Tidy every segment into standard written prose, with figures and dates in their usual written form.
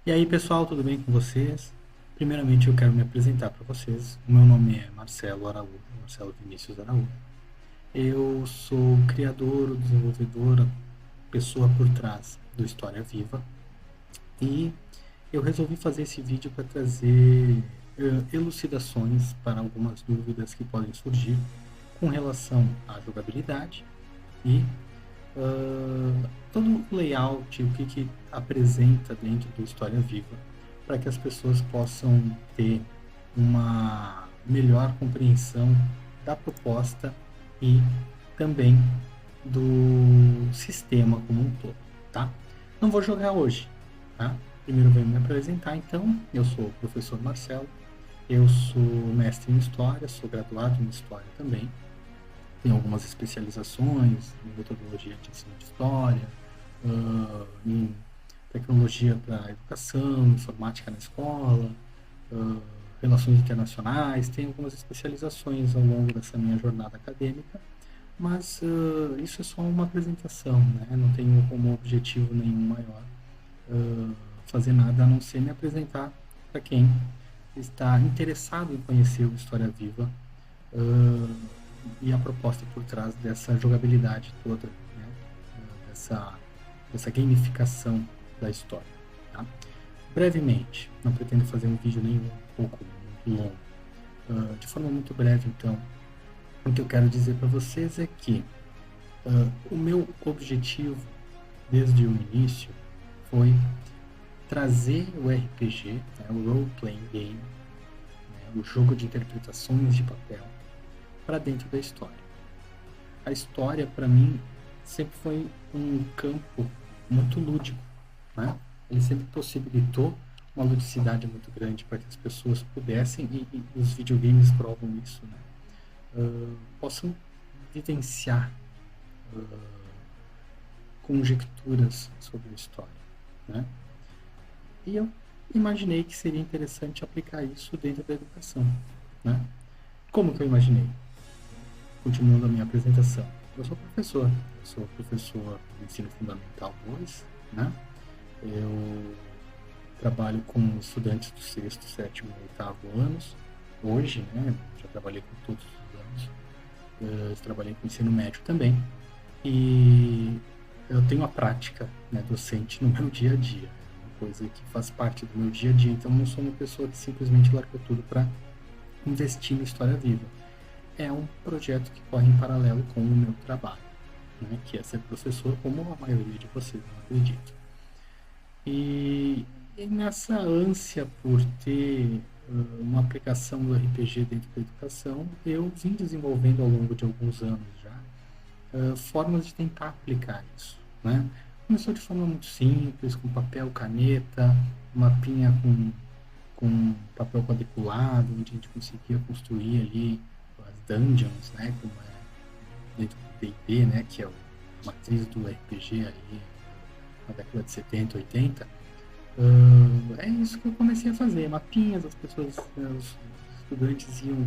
E aí, pessoal, tudo bem com vocês? Primeiramente, eu quero me apresentar para vocês. O meu nome é Marcelo Araújo, Marcelo Vinícius Araújo. Eu sou o criador, o desenvolvedor, a pessoa por trás do História Viva. E eu resolvi fazer esse vídeo para trazer elucidações para algumas dúvidas que podem surgir com relação à jogabilidade e todo o layout, o que apresenta dentro do História Viva, para que as pessoas possam ter uma melhor compreensão da proposta e também do sistema como um todo, tá? Não vou jogar hoje, tá? Primeiro vou me apresentar, então. Eu sou o professor Marcelo, eu sou mestre em História, sou graduado em História também, tem algumas especializações em metodologia de ensino de história, em tecnologia para educação, informática na escola, relações internacionais, tem algumas especializações ao longo dessa minha jornada acadêmica, mas isso é só uma apresentação, né? Não tenho como objetivo nenhum maior fazer nada a não ser me apresentar para quem está interessado em conhecer o História Viva e a proposta por trás dessa jogabilidade toda, né? dessa gamificação da história. Tá? Brevemente, não pretendo fazer um vídeo nem um pouco muito longo. De forma muito breve, então, o que eu quero dizer para vocês é que o meu objetivo desde o início foi trazer o RPG, né, o Role Playing Game, né, o jogo de interpretações de papel, para dentro da história. A história, para mim, sempre foi um campo muito lúdico, né? Ele sempre possibilitou uma ludicidade muito grande para que as pessoas pudessem, e os videogames provam isso, né? Possam vivenciar conjecturas sobre a história, né? E eu imaginei que seria interessante aplicar isso dentro da educação, né? Como que eu imaginei? Continuando a minha apresentação, eu sou professor de ensino fundamental 2, né? Eu trabalho com estudantes do sexto, sétimo e oitavo anos, hoje, né? Já trabalhei com todos os anos, eu trabalhei com ensino médio também, e eu tenho a prática, né, docente no meu dia a dia, uma coisa que faz parte do meu dia a dia, então eu não sou uma pessoa que simplesmente largou tudo para investir na História Viva. É um projeto que corre em paralelo com o meu trabalho, né, que é ser professor, como a maioria de vocês, não acredito. E nessa ânsia por ter uma aplicação do RPG dentro da educação, eu vim desenvolvendo ao longo de alguns anos já formas de tentar aplicar isso, né? Começou de forma muito simples, com papel, caneta, mapinha com papel quadriculado, onde a gente conseguia construir ali as dungeons, né, como é dentro do D&D, né, que é a matriz do RPG ali na década de 70, 80. É isso que eu comecei a fazer, mapinhas, as pessoas, os estudantes iam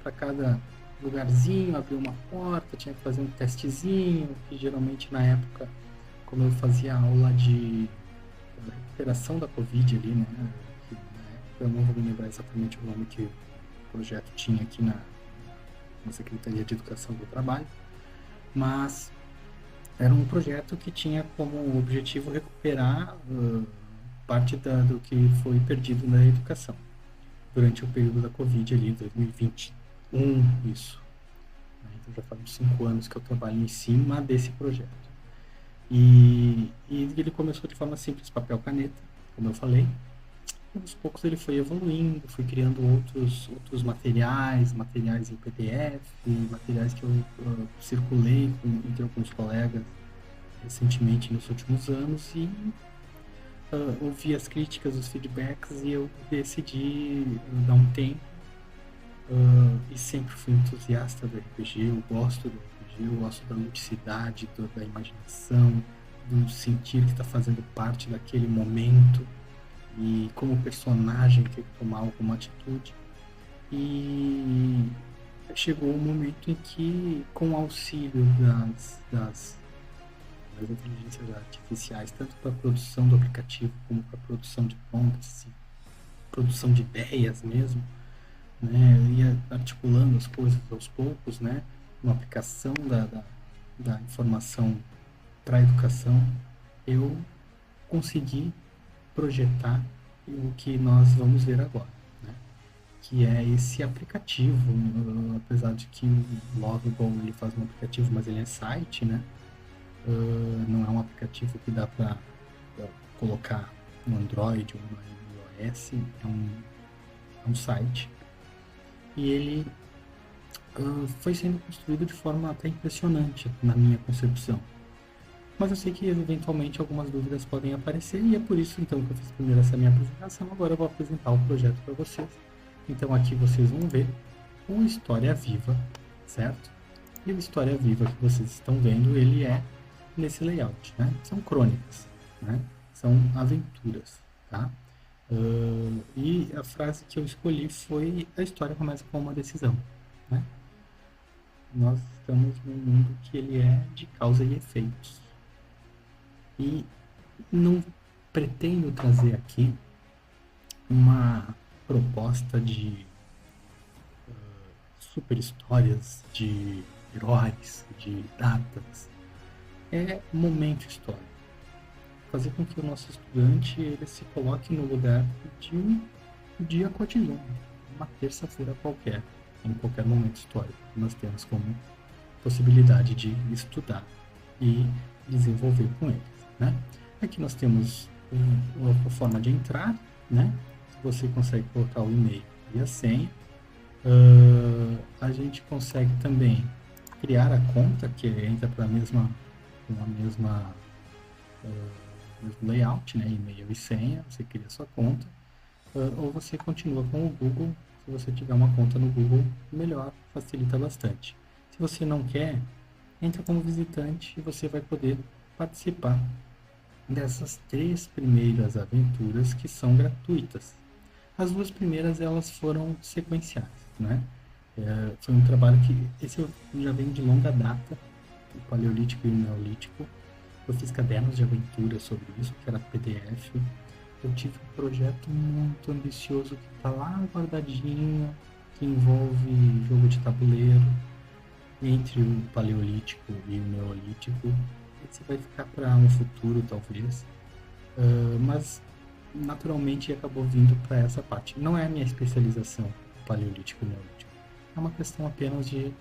para cada lugarzinho, abrir uma porta, tinha que fazer um testezinho, que geralmente na época, como eu fazia aula de recuperação da Covid ali, né, que na época eu não vou me lembrar exatamente o nome que o projeto tinha aqui na Secretaria de Educação do Trabalho, mas era um projeto que tinha como objetivo recuperar parte do que foi perdido na educação durante o período da Covid ali, 2021, isso. Então já faz uns 5 anos que eu trabalho em cima desse projeto. E ele começou de forma simples, papel, caneta, como eu falei. E aos poucos ele foi evoluindo, fui criando outros materiais em PDF, materiais que eu circulei entre alguns colegas recentemente nos últimos anos, e ouvi as críticas, os feedbacks, e eu decidi dar um tempo. E sempre fui entusiasta do RPG, eu gosto do RPG, eu gosto da ludicidade, da imaginação, do sentir que está fazendo parte daquele momento, e como personagem ter que tomar alguma atitude. E chegou um momento em que, com o auxílio das as inteligências artificiais, tanto para a produção do aplicativo como para a produção de prompts, produção de ideias mesmo, né, ia articulando as coisas aos poucos, né, uma aplicação da informação para a educação, eu consegui projetar o que nós vamos ver agora, né, que é esse aplicativo, apesar de que o Lovable ele faz um aplicativo, mas ele é site, né, não é um aplicativo que dá para colocar no Android ou no iOS, é um site. E ele foi sendo construído de forma até impressionante na minha concepção. Mas eu sei que eventualmente algumas dúvidas podem aparecer e é por isso então que eu fiz primeiro essa minha apresentação. Agora eu vou apresentar o projeto para vocês. Então aqui vocês vão ver o História Viva, certo? E o História Viva que vocês estão vendo, ele é nesse layout, né? São crônicas, né? São aventuras, tá? E a frase que eu escolhi foi: a história começa com uma decisão, né? Nós estamos num mundo que ele é de causa e efeitos. E não pretendo trazer aqui uma proposta de super histórias, de heróis, de datas. É momento histórico. Fazer com que o nosso estudante ele se coloque no lugar de um dia cotidiano, uma terça-feira qualquer, em qualquer momento histórico que nós temos como possibilidade de estudar e desenvolver com eles, né? Aqui nós temos a forma de entrar, né? Você consegue colocar o e-mail e a senha. A gente consegue também criar a conta, que entra para mesmo layout, né? E-mail e senha, você cria a sua conta, ou você continua com o Google. Se você tiver uma conta no Google, melhor, facilita bastante. Se você não quer, entra como visitante e você vai poder participar dessas 3 primeiras aventuras que são gratuitas. As 2 primeiras elas foram sequenciais, né? Foi um trabalho que esse já vem de longa data, o Paleolítico e o Neolítico. Eu fiz cadernos de aventura sobre isso, que era PDF. Eu tive um projeto muito ambicioso que está lá guardadinho, que envolve jogo de tabuleiro entre o Paleolítico e o Neolítico. Esse vai ficar para um futuro, talvez, mas naturalmente acabou vindo para essa parte. Não é a minha especialização, o Paleolítico e o Neolítico. É uma questão apenas de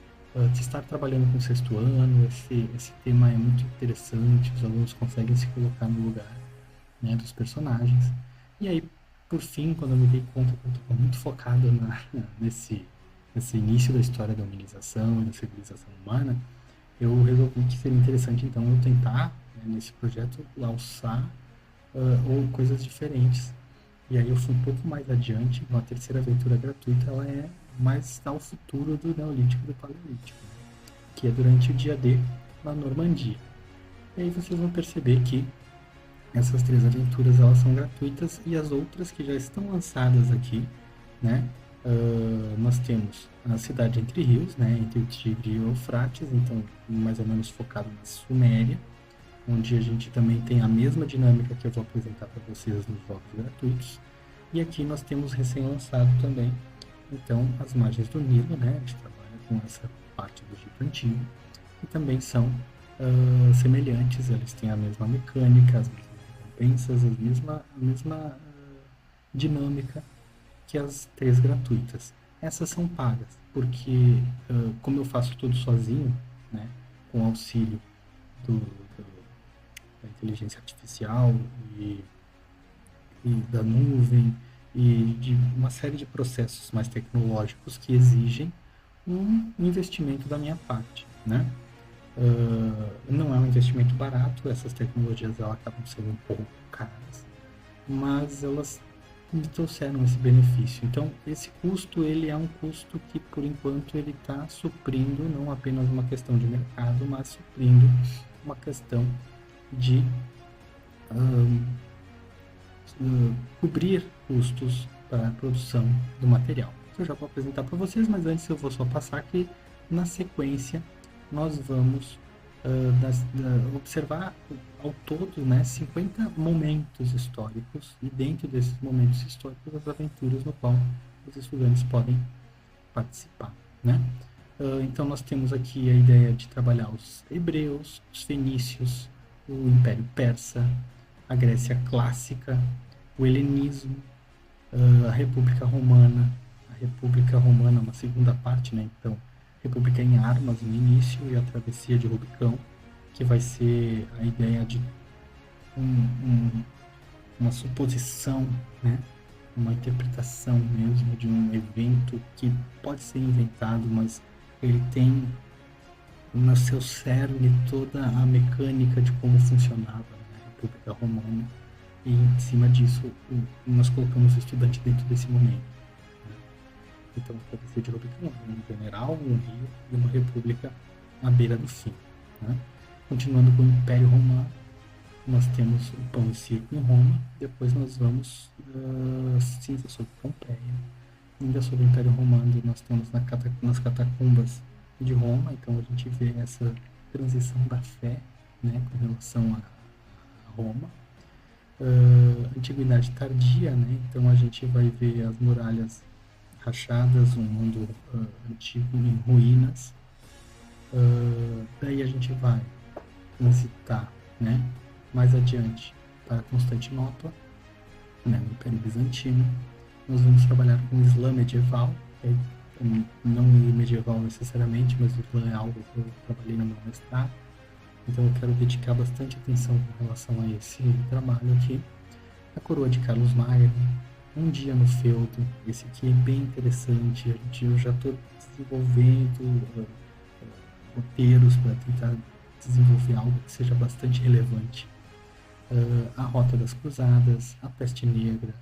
estar trabalhando com o 6º ano. Esse tema é muito interessante, os alunos conseguem se colocar no lugar, né, dos personagens. E aí, por fim, quando eu me dei conta que eu estava muito focado nesse início da história da humanização e da civilização humana, eu resolvi que seria interessante então eu tentar, né, nesse projeto, alçar ou coisas diferentes. E aí eu fui um pouco mais adiante. Uma terceira aventura gratuita, ela é mais ao futuro do Neolítico e do Paleolítico, que é durante o dia D na Normandia. E aí vocês vão perceber que essas 3 aventuras elas são gratuitas, e as outras que já estão lançadas aqui, né? Nós temos a Cidade Entre Rios, né? Entre o Tigre e o Eufrates, então mais ou menos focado na Suméria, onde a gente também tem a mesma dinâmica que eu vou apresentar para vocês nos jogos gratuitos. E aqui nós temos recém-lançado também, então, as Margens do Nilo, né? A gente trabalha com essa parte do Egito Antigo, que também são semelhantes, eles têm a mesma mecânica, as mesmas recompensas, a mesma dinâmica que as 3 gratuitas. Essas são pagas, porque como eu faço tudo sozinho, né, com auxílio da inteligência artificial e da nuvem e de uma série de processos mais tecnológicos que exigem um investimento da minha parte, né? Não é um investimento barato, essas tecnologias elas acabam sendo um pouco caras, mas elas me trouxeram esse benefício. Então, esse custo, ele é um custo que, por enquanto, ele está suprindo não apenas uma questão de mercado, mas suprindo uma questão de cobrir custos para a produção do material. Eu já vou apresentar para vocês, mas antes eu vou só passar que, na sequência, nós vamos observar ao todo, né, 50 momentos históricos, e dentro desses momentos históricos as aventuras no qual os estudantes podem participar, né? Então nós temos aqui a ideia de trabalhar os hebreus, os fenícios, o Império Persa, a Grécia Clássica, o helenismo, a República Romana, uma segunda parte, né? Então, República em Armas no início e a Travessia de Rubicão, que vai ser a ideia de uma suposição, né? Uma interpretação mesmo de um evento que pode ser inventado, mas ele tem no seu cerne toda a mecânica de como funcionava, né, a República Romana, e em cima disso nós colocamos o estudante dentro desse momento. Né? Então, a travessia de Rubicão, um general, um rio e uma república à beira do fim. Né? Continuando com o Império Romano, nós temos o Pão e Circo em Roma, depois nós vamos cinza sobre Pompeia, ainda sobre o Império Romano nós temos nas catacumbas de Roma, então a gente vê essa transição da fé, né, com relação a Roma. Antiguidade tardia, né, então a gente vai ver as muralhas rachadas, um mundo antigo em ruínas. Daí a gente vai transitar, né, mais adiante para Constantinopla, né, no Império Bizantino. Nós vamos trabalhar com o Islã medieval, não medieval necessariamente, mas o Islã é algo que eu trabalhei no meu mestrado, então eu quero dedicar bastante atenção com relação a esse trabalho aqui. A coroa de Carlos Magno, Um Dia no Feudo, esse aqui é bem interessante, eu já estou desenvolvendo roteiros para tentar desenvolver algo que seja bastante relevante. A Rota das Cruzadas, a Peste Negra,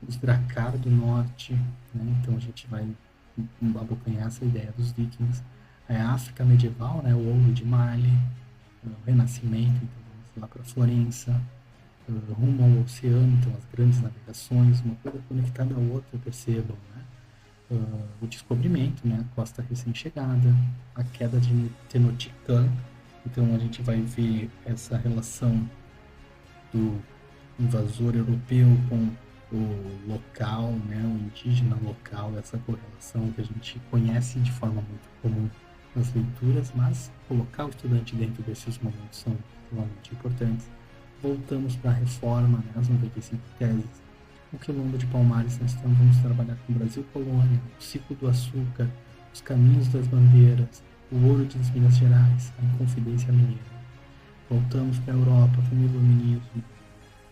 os Drakkar do Norte, né? Então a gente vai abocanhar essa ideia dos vikings. A África medieval, né? O Ouro de Mali, o Renascimento, então vamos lá para Florença, rumo ao oceano, então as grandes navegações, uma coisa conectada à outra, percebam, né? O descobrimento, né? A costa recém-chegada, a queda de Tenochtitlan, então a gente vai ver essa relação do invasor europeu com o local, né, o indígena local, essa correlação que a gente conhece de forma muito comum nas leituras, mas colocar o estudante dentro desses momentos são extremamente importantes. Voltamos para a reforma, né, as 95 teses, o Quilombo de Palmares, nós vamos trabalhar com o Brasil Colônia, o ciclo do açúcar, os caminhos das bandeiras, o ouro das Minas Gerais, a Inconfidência Mineira. Voltamos para a Europa com o Iluminismo.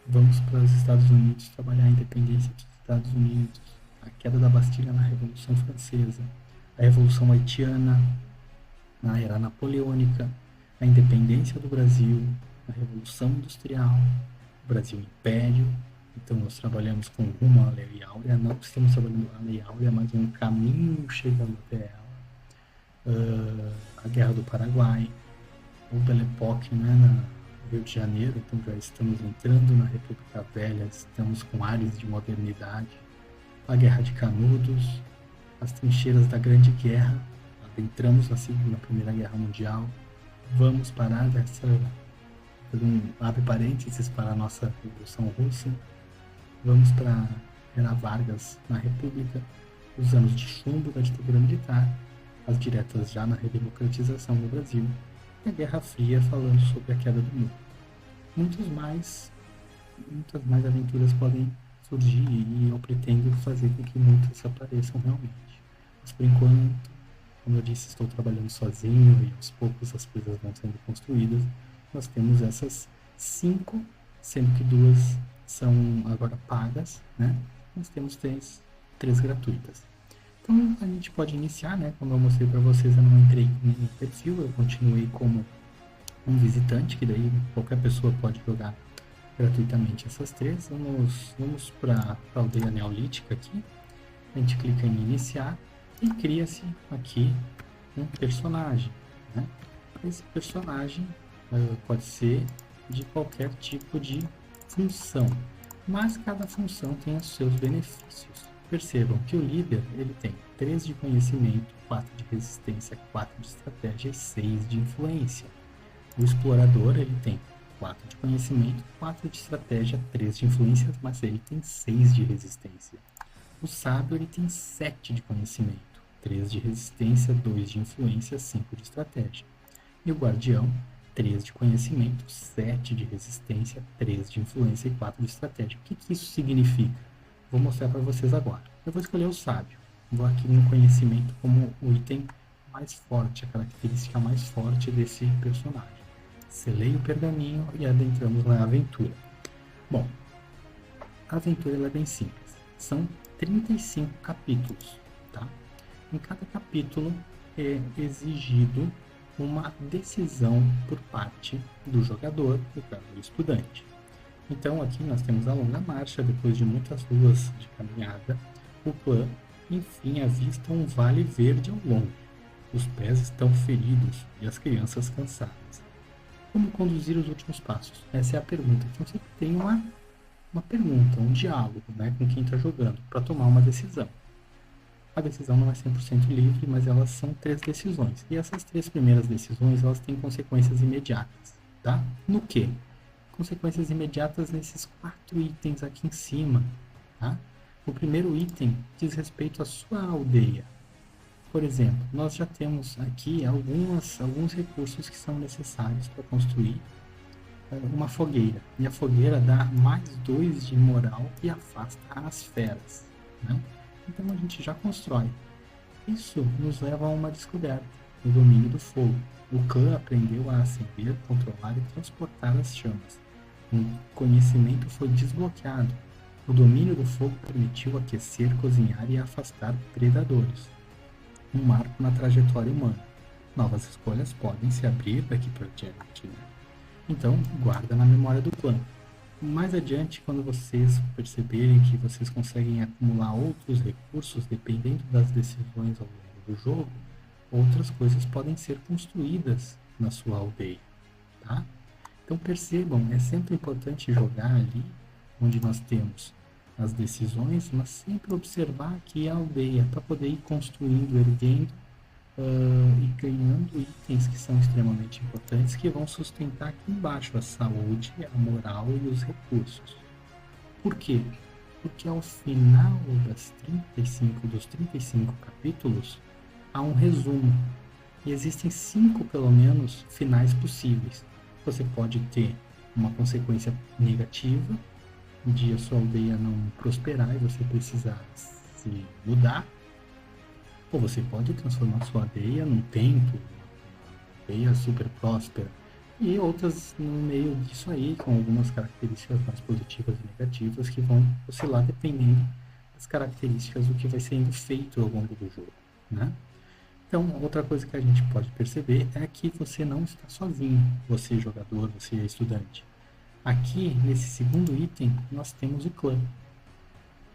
Vamos para os Estados Unidos trabalhar a independência dos Estados Unidos, a queda da Bastilha na Revolução Francesa, a Revolução Haitiana na Era Napoleônica, a independência do Brasil, a Revolução Industrial, o Brasil Império. Então nós trabalhamos com rumo à Lei Áurea, não estamos trabalhando a Lei Áurea, mas um caminho chegando até ela. A Guerra do Paraguai, o Belle Époque, né, no Rio de Janeiro, então já estamos entrando na República Velha, estamos com áreas de modernidade. A Guerra de Canudos, as trincheiras da Grande Guerra, adentramos na Primeira Guerra Mundial. Vamos parar abre parênteses para a nossa Revolução Russa. Vamos para Era Vargas na República, os anos de chumbo da ditadura militar, as diretas já na redemocratização no Brasil, e a Guerra Fria falando sobre a queda do muro. Muitas mais aventuras podem surgir e eu pretendo fazer com que muitas apareçam realmente. Mas por enquanto, como eu disse, estou trabalhando sozinho e aos poucos as coisas vão sendo construídas. Nós temos essas 5, sendo que 2 são agora pagas, né? Nós temos 3 gratuitas. Então a gente pode iniciar, né? Como eu mostrei para vocês, eu não entrei no perfil, eu continuei como um visitante, que daí qualquer pessoa pode jogar gratuitamente essas 3. Vamos para a aldeia neolítica aqui. A gente clica em iniciar e cria-se aqui um personagem, né? Esse personagem pode ser de qualquer tipo de função, mas cada função tem os seus benefícios. Percebam que o líder ele tem 3 de conhecimento, 4 de resistência, 4 de estratégia e 6 de influência. O explorador, ele tem 4 de conhecimento, 4 de estratégia, 3 de influência, mas ele tem 6 de resistência. O sábio, ele tem 7 de conhecimento, 3 de resistência, 2 de influência, 5 de estratégia. E o guardião, 3 de conhecimento, 7 de resistência, 3 de influência e 4 de estratégia. O que isso significa? Vou mostrar para vocês agora. Eu vou escolher o sábio. Vou aqui no conhecimento como o item mais forte, a característica mais forte desse personagem. Selei o pergaminho e adentramos na aventura. Bom, a aventura ela é bem simples. São 35 capítulos, tá? Em cada capítulo é exigido uma decisão por parte do jogador, do estudante. Então aqui nós temos a longa marcha, depois de muitas ruas de caminhada, o clã enfim avista um vale verde ao longe. Os pés estão feridos e as crianças cansadas. Como conduzir os últimos passos? Essa é a pergunta. Então você tem uma pergunta, um diálogo, né, com quem está jogando, para tomar uma decisão. A decisão não é 100% livre, mas elas são 3 decisões. E essas 3 primeiras decisões, elas têm consequências imediatas, tá? No quê? Consequências imediatas nesses 4 itens aqui em cima, tá? O primeiro item diz respeito à sua aldeia. Por exemplo, nós já temos aqui alguns recursos que são necessários para construir uma fogueira. E a fogueira dá mais 2 de moral e afasta as feras, né? Então a gente já constrói. Isso nos leva a uma descoberta, o domínio do fogo. O clã aprendeu a acender, controlar e transportar as chamas. Um conhecimento foi desbloqueado. O domínio do fogo permitiu aquecer, cozinhar e afastar predadores. Um marco na trajetória humana. Novas escolhas podem se abrir daqui para diante, né? Então, guarda na memória do clã. Mais adiante, quando vocês perceberem que vocês conseguem acumular outros recursos, dependendo das decisões ao longo do jogo, outras coisas podem ser construídas na sua aldeia, tá? Então percebam, é sempre importante jogar ali onde nós temos as decisões, mas sempre observar aqui a aldeia para poder ir construindo, erguendo e ganhando itens que são extremamente importantes, que vão sustentar aqui embaixo a saúde, a moral e os recursos. Por quê? Porque ao final dos 35 capítulos há um resumo. E existem 5, pelo menos, finais possíveis. Você pode ter uma consequência negativa, de a sua aldeia não prosperar e você precisar se mudar, ou você pode transformar sua aldeia num templo, uma aldeia super próspera, e outras no meio disso aí, com algumas características mais positivas e negativas que vão oscilar dependendo das características do que vai sendo feito ao longo do jogo, né? Então, outra coisa que a gente pode perceber é que você não está sozinho, você jogador, você estudante. Aqui, nesse segundo item, nós temos o clã.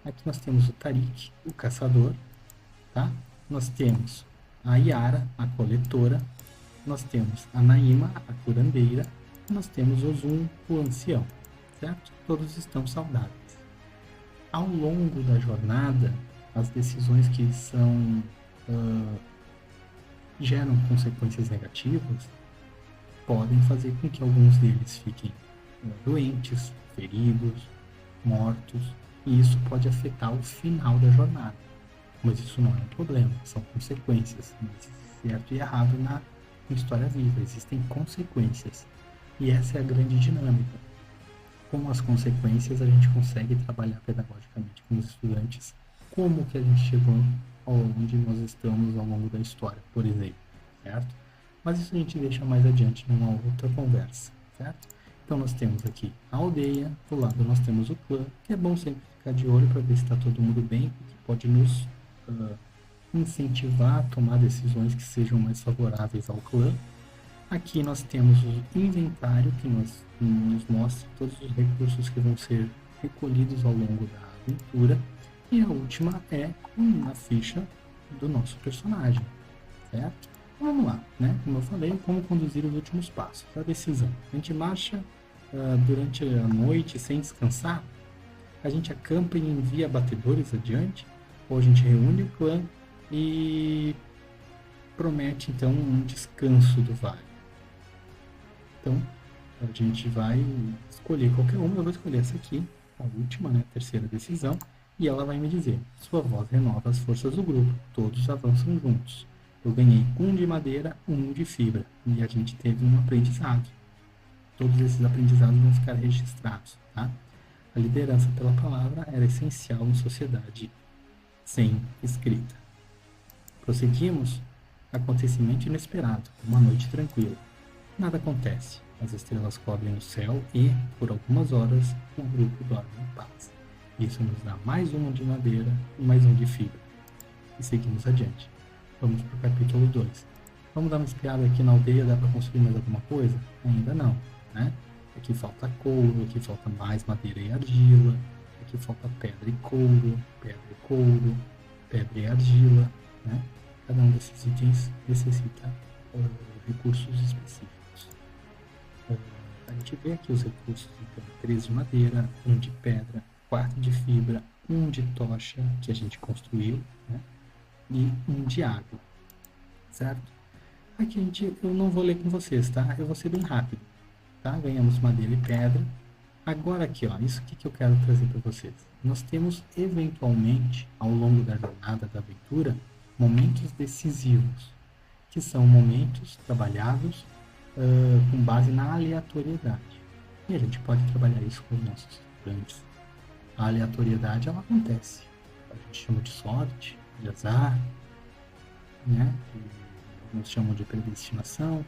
Aqui nós temos o Tariq, o caçador, tá? Nós temos a Yara, a coletora. Nós temos a Naima, a curandeira. E nós temos o Zun, o ancião, certo? Todos estão saudáveis. Ao longo da jornada, as decisões que geram consequências negativas podem fazer com que alguns deles fiquem doentes, feridos, mortos, e isso pode afetar o final da jornada. Mas isso não é um problema, são consequências. Não existe certo e errado na história viva, existem consequências. E essa é a grande dinâmica. Com as consequências a gente consegue trabalhar pedagogicamente com os estudantes como que a gente chegou onde nós estamos ao longo da história, por exemplo, certo? Mas isso a gente deixa mais adiante numa outra conversa, certo? Então nós temos aqui a aldeia, do lado nós temos o clã, que é bom sempre ficar de olho para ver se está todo mundo bem, porque pode nos incentivar a tomar decisões que sejam mais favoráveis ao clã. Aqui nós temos o inventário, que nos mostra todos os recursos que vão ser recolhidos ao longo da aventura. E a última é a ficha do nosso personagem, certo? Vamos lá, né? Como eu falei, como conduzir os últimos passos, a decisão. A gente marcha durante a noite sem descansar, a gente acampa e envia batedores adiante, ou a gente reúne o clã e promete então um descanso do vale. Então, a gente vai escolher qualquer uma, eu vou escolher essa aqui, a última, né, a terceira decisão, e ela vai me dizer, sua voz renova as forças do grupo, todos avançam juntos. Eu ganhei 1 de madeira, 1 de fibra, e a gente teve um aprendizado. Todos esses aprendizados vão ficar registrados, tá? A liderança pela palavra era essencial em sociedade sem escrita. Prosseguimos. Acontecimento inesperado, uma noite tranquila. Nada acontece. As estrelas cobrem o céu e, por algumas horas, o grupo dorme em paz. Isso nos dá mais 1 de madeira e mais 1 de fibra. E seguimos adiante. Vamos para o capítulo 2. Vamos dar uma espiada aqui na aldeia, dá para construir mais alguma coisa? Ainda não, né? Aqui falta couro, aqui falta mais madeira e argila, aqui falta pedra e couro, pedra e argila, né? Cada um desses itens necessita recursos específicos. A gente vê aqui os recursos, então, 3 de madeira, 1 de pedra, 4 de fibra, 1 de tocha, que a gente construiu, né? E 1 de água, certo? Aqui eu não vou ler com vocês, tá? Eu vou ser bem rápido, tá? Ganhamos madeira e pedra. Agora aqui, ó, isso que eu quero trazer para vocês. Nós temos, eventualmente, ao longo da jornada da aventura, momentos decisivos, que são momentos trabalhados com base na aleatoriedade. E a gente pode trabalhar isso com os nossos estudantes. A aleatoriedade, ela acontece. A gente chama de sorte, de azar, né? Nós chamamos de predestinação.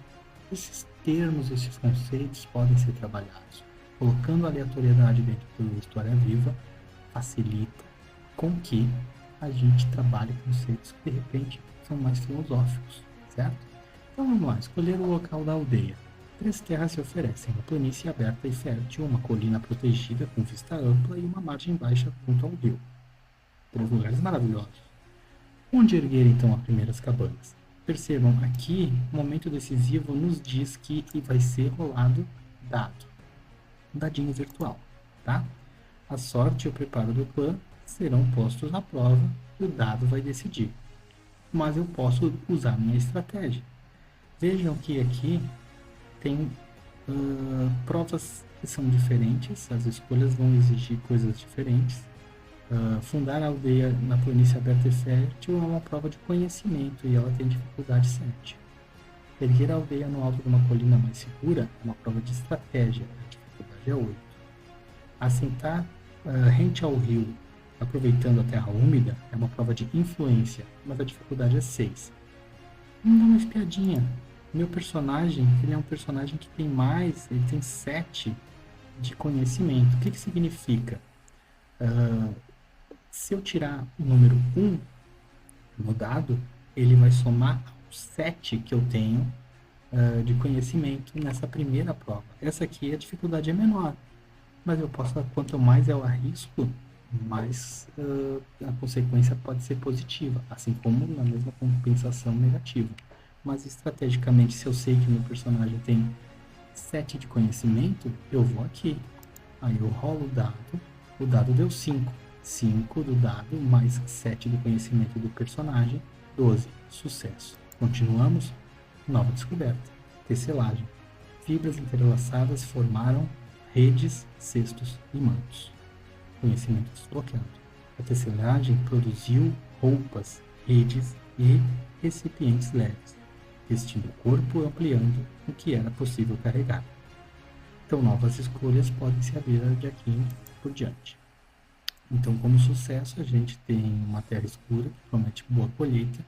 Esses termos, esses conceitos podem ser trabalhados. Colocando a aleatoriedade dentro da história viva, facilita com que a gente trabalhe conceitos que, de repente, são mais filosóficos, certo? Então, vamos lá. Escolher o local da aldeia. 3 terras se oferecem, uma planície aberta e fértil, uma colina protegida com vista ampla e uma margem baixa junto ao rio. 3 lugares maravilhosos. Onde erguer, então, as primeiras cabanas? Percebam, aqui, o momento decisivo nos diz que vai ser rolado dado. Um dadinho virtual, tá? A sorte e o preparo do clã serão postos à prova e o dado vai decidir. Mas eu posso usar minha estratégia. Vejam que aqui tem provas que são diferentes, as escolhas vão exigir coisas diferentes. Fundar a aldeia na planície aberta e fértil é uma prova de conhecimento e ela tem dificuldade 7. Erguer a aldeia no alto de uma colina mais segura é uma prova de estratégia, a dificuldade é 8. Assentar rente ao rio, aproveitando a terra úmida, é uma prova de influência, mas a dificuldade é 6. Vamos dar uma espiadinha. Meu personagem, ele é um personagem que tem mais, ele tem 7 de conhecimento. O que significa? Se eu tirar o número 1 no dado, ele vai somar aos 7 que eu tenho de conhecimento nessa primeira prova. Essa aqui a dificuldade é menor, mas eu posso, quanto mais eu arrisco, mais a consequência pode ser positiva, assim como na mesma compensação negativa. Mas estrategicamente, se eu sei que meu personagem tem 7 de conhecimento, eu vou aqui. Aí eu rolo o dado deu 5. 5 do dado mais 7 do conhecimento do personagem, 12. Sucesso. Continuamos. Nova descoberta. Tecelagem. Fibras entrelaçadas formaram redes, cestos e mantos. Conhecimento desbloqueado. A tecelagem produziu roupas, redes e recipientes leves, vestindo o corpo e ampliando o que era possível carregar. Então, novas escolhas podem se abrir de aqui por diante. Então, como sucesso, a gente tem uma terra escura, que promete boa colheita.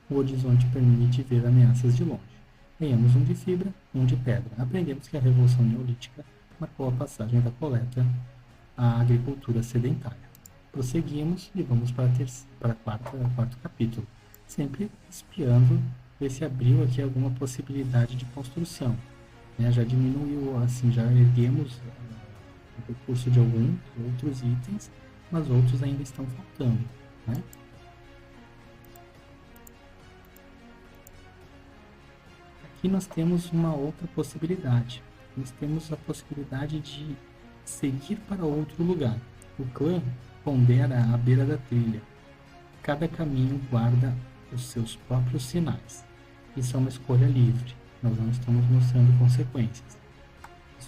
O horizonte permite ver ameaças de longe. Ganhamos 1 de fibra, 1 de pedra. Aprendemos que a Revolução Neolítica marcou a passagem da coleta à agricultura sedentária. Prosseguimos e vamos para o quarto capítulo. Sempre espiando, ver se abriu aqui alguma possibilidade de construção. Já diminuiu, assim, já erguemos o recurso de alguns outros itens, mas outros ainda estão faltando, né? Aqui nós temos uma outra possibilidade. Nós temos a possibilidade de seguir para outro lugar. O clã pondera à beira da trilha. Cada caminho guarda os seus próprios sinais. Isso é uma escolha livre. Nós não estamos mostrando consequências.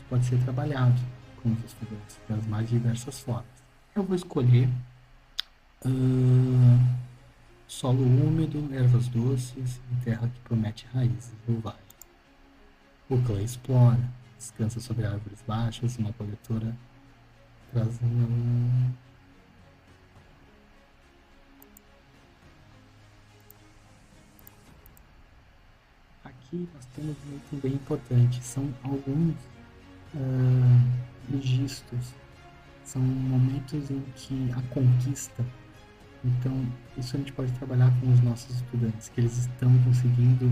pode ser trabalhado com os estudantes das mais diversas formas. Eu vou escolher solo úmido, ervas doces e terra que promete raízes do vale. O clã explora, descansa sobre árvores baixas, uma coletora trazendo... Aqui nós temos um item bem importante, são alguns registros, são momentos em que a conquista, então isso a gente pode trabalhar com os nossos estudantes, que eles estão conseguindo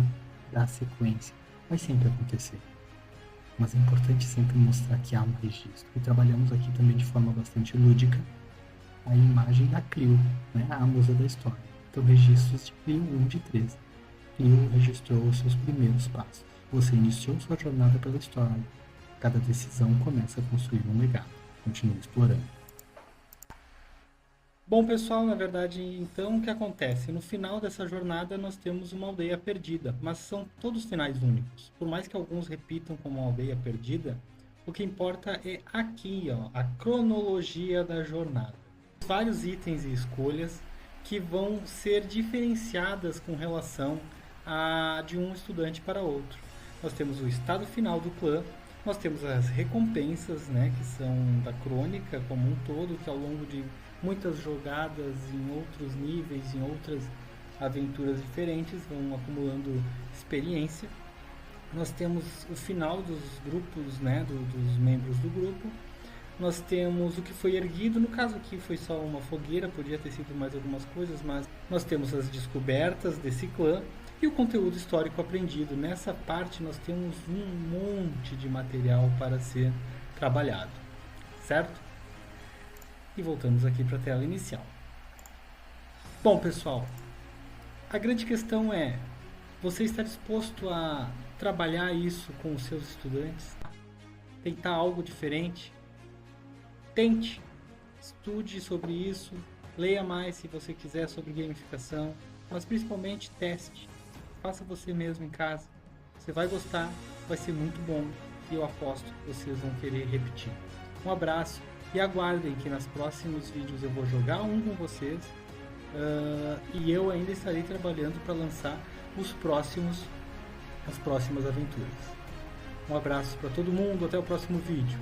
dar sequência. Vai sempre acontecer, mas é importante sempre mostrar que há um registro. E trabalhamos aqui também de forma bastante lúdica a imagem da Clio, né, a musa da história. Então, registros de Clio 1 de 13. Clio registrou os seus primeiros passos. Você iniciou sua jornada pela história. Cada decisão começa a construir um legado. Continue explorando. Bom, pessoal, na verdade, então, o que acontece? No final dessa jornada, nós temos uma aldeia perdida, mas são todos finais únicos. Por mais que alguns repitam como uma aldeia perdida, o que importa é aqui, ó, a cronologia da jornada. Vários itens e escolhas que vão ser diferenciadas com relação de um estudante para outro. Nós temos o estado final do clã, nós temos as recompensas, né, que são da crônica como um todo, que ao longo de muitas jogadas em outros níveis, em outras aventuras diferentes, vão acumulando experiência. Nós temos o final dos grupos, né, dos membros do grupo. Nós temos o que foi erguido, no caso aqui foi só uma fogueira, podia ter sido mais algumas coisas, mas nós temos as descobertas desse clã e o conteúdo histórico aprendido. Nessa parte nós temos um monte de material para ser trabalhado, certo? E voltamos aqui para a tela inicial. Bom, pessoal, a grande questão é, você está disposto a trabalhar isso com os seus estudantes? Tentar algo diferente? Tente, estude sobre isso, leia mais se você quiser sobre gamificação, mas principalmente teste, faça você mesmo em casa. Você vai gostar, vai ser muito bom e eu aposto que vocês vão querer repetir. Um abraço e aguardem que nos próximos vídeos eu vou jogar um com vocês e eu ainda estarei trabalhando para lançar as próximas aventuras. Um abraço para todo mundo, até o próximo vídeo.